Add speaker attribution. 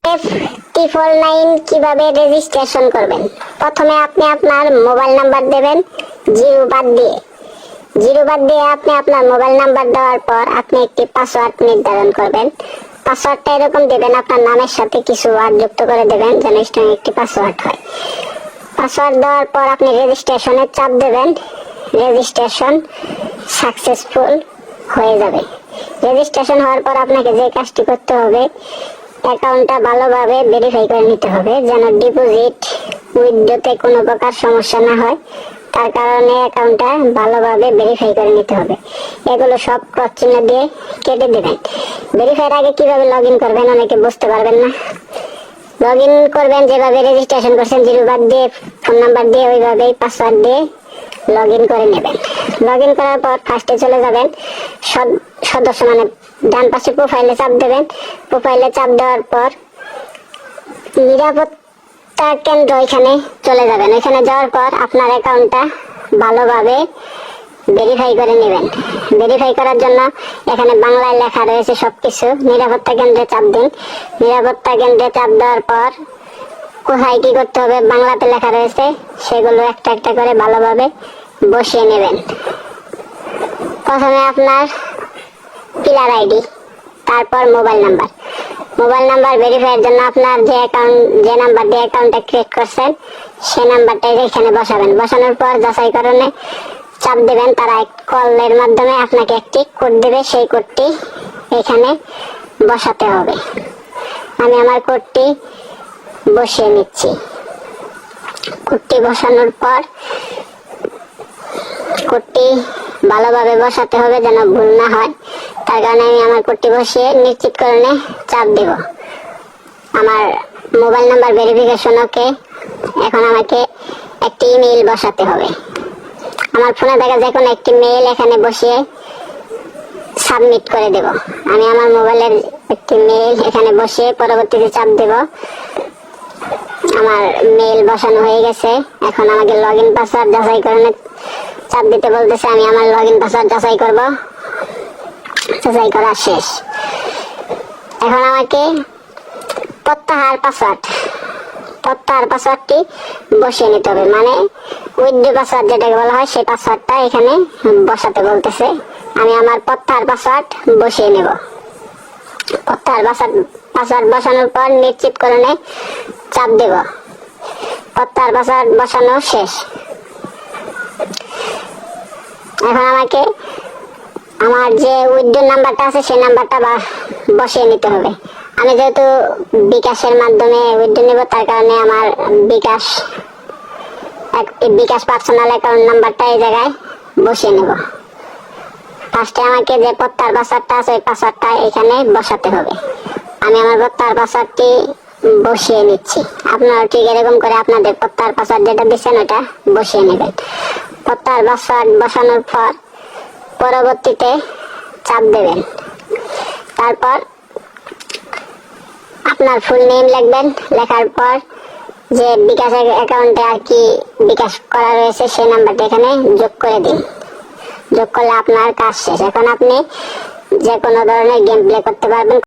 Speaker 1: F9 কিভাবে registration করবেন? প্রথমে আপনি আপনার মোবাইল নাম্বার দেবেন জিরো বাদ দিয়ে আপনি আপনার মোবাইল নাম্বার দেওয়ার পর আপনি একটি পাসওয়ার্ড নির্ধারণ করবেন। পাসওয়ার্ডটা এরকম দেবেন, আপনার নামের সাথে কিছু ওয়ার্ড যুক্ত করে দেবেন যেন স্ট্রং একটি পাসওয়ার্ড হয়। পাসওয়ার্ড দেওয়ার পর আপনি রেজিস্ট্রেশনের চাপ দেবেন। রেজিস্ট্রেশন সাকসেসফুল হয়ে যাবে। রেজিস্ট্রেশন হওয়ার পর আপনাকে যে কাজটি করতে হবে, অ্যাকাউন্টটা ভালোভাবে ভেরিফাই করে নিতে হবে যেন ডিপোজিট উইথড্রতে কোনো প্রকার সমস্যা না হয়। তার কারণে অ্যাকাউন্টটা ভালোভাবে ভেরিফাই করে নিতে হবে। এগুলো সব ক্রস চিহ্ন দিয়ে কেটে দেবেন। ভেরিফাইয়ের আগে কিভাবে লগ ইন করবেন অনেকে বুঝতে পারবেন না। লগ ইন করবেন যেভাবে রেজিস্ট্রেশন করছেন জিরো বাদ দিয়ে ফোন নাম্বার দিয়ে, ওইভাবেই পাসওয়ার্ড দিয়ে লগ ইন করে নেবেন। লগ ইন করার পর ফার্স্টে চলে যাবেন সদস্য, মানে ডান পাশে প্রোফাইলে চাপ দেবেন। প্রোফাইলে চাপ দেওয়ার পর নিরাপত্তা কেন্দ্র এখানে চলে যাবেন। এখানে যাওয়ার পর আপনার অ্যাকাউন্টটা ভালোভাবে ভেরিফাই করে নেবেন। ভেরিফাই করার জন্য এখানে বাংলায় লেখা রয়েছে সবকিছু। নিরাপত্তা কেন্দ্রে চাপ দিন। নিরাপত্তা কেন্দ্রে চাপ দেওয়ার পর কোথায় কি করতে হবে বাংলাতে লেখা রয়েছে, সেগুলো একটা একটা করে ভালোভাবে বসিয়ে নেবেন। প্রথমে আপনার পিলার আইডি, তারপর মোবাইল নাম্বার ভেরিফাইয়ের জন্য আপনার যে নাম্বার দিয়ে অ্যাকাউন্টটা ক্রিয়েট করছেন সেই নাম্বারটাই এখানে বসাবেন। বসানোর পর যাচাইকরণে চাপ দেবেন। তারা কলের মাধ্যমে আপনাকে একটি কোড দেবে, সেই কোডটি এখানে বসাতে হবে। আমি আমার কোডটি বসিয়ে নিচ্ছি। কোডটি বসানোর পর কোডটি ভালোভাবে বসাতে হবে যেন ভুল না হয়। তার কারণে আমি আমার কোডটি বসিয়ে নিশ্চিতকরণে চাপ দেব। আমার মোবাইল নাম্বার ভেরিফিকেশন ওকে। এখন আমাকে একটি ইমেইল বসাতে হবে। আমার ফোনে দেখা যে কোনো একটি মেইল এখানে বসিয়ে সাবমিট করে দেব। আমি আমার মোবাইলের একটি মেইল এখানে বসিয়ে পরবর্তীতে চাপ দেব। আমার মেইল বসানো হয়ে গেছে। এখন আমাকে লগ ইন পাসওয়ার্ড যাচাইকরণে চাপ দিতে বলতেছে। আমি আমার লগ ইন পাসওয়ার্ড যাচাই করব। যাচাই করা শেষ। এখন আমাকে প্রত্যাহার পাসওয়ার্ডটি বসিয়ে নিতে হবে, মানে উইথড্র পাসওয়ার্ড যেটাকে বলা হয় সেই পাসওয়ার্ডটা এখানে বসাতে বলতেছে। আমি আমার প্রত্যাহার পাসওয়ার্ড বসিয়ে নেব। প্রত্যাহার পাসওয়ার্ড বসানোর পর নিশ্চিতকরণে চাপ দেব। প্রত্যাহার পাসওয়ার্ড বসানো শেষ। এখন আমাকে আমার যে উইথড্র নাম্বারটা আছে সেই নাম্বারটা বসিয়ে নিতে হবে। আমি যেহেতু বিকাশের মাধ্যমে উইথড্র নেব, তার কারণে আমার বিকাশ পার্সোনাল অ্যাকাউন্ট নাম্বারটা এই জায়গায় বসিয়ে নেব। ফার্স্টে আমাকে যে প্রত্যাহার পাসওয়ার্ডটা আছে ওই পাসওয়ার্ডটা এখানে বসাতে হবে। আমি আমার প্রত্যাহার পাসওয়ার্ডটি বসিয়ে নিচ্ছি। আপনারা ঠিক এরকম করে আপনাদের প্রত্যাহার পাসওয়ার্ড যেটা দিচ্ছেন ওটা বসিয়ে নেবেন। প্রত্যাহার পাসওয়ার্ড বসানোর পর পরবর্তীতে চাপ দেবেন। তারপর আপনার ফুল নেম লিখবেন। লেখার পর যে বিকাশ অ্যাকাউন্টে আর কি বিকাশ করা রয়েছে সেই নাম্বারটা এখানে যোগ করে দিন। যোগ করলে আপনার কাজ শেষ। এখন আপনি যে কোনো ধরনের গেম প্লে করতে পারবেন।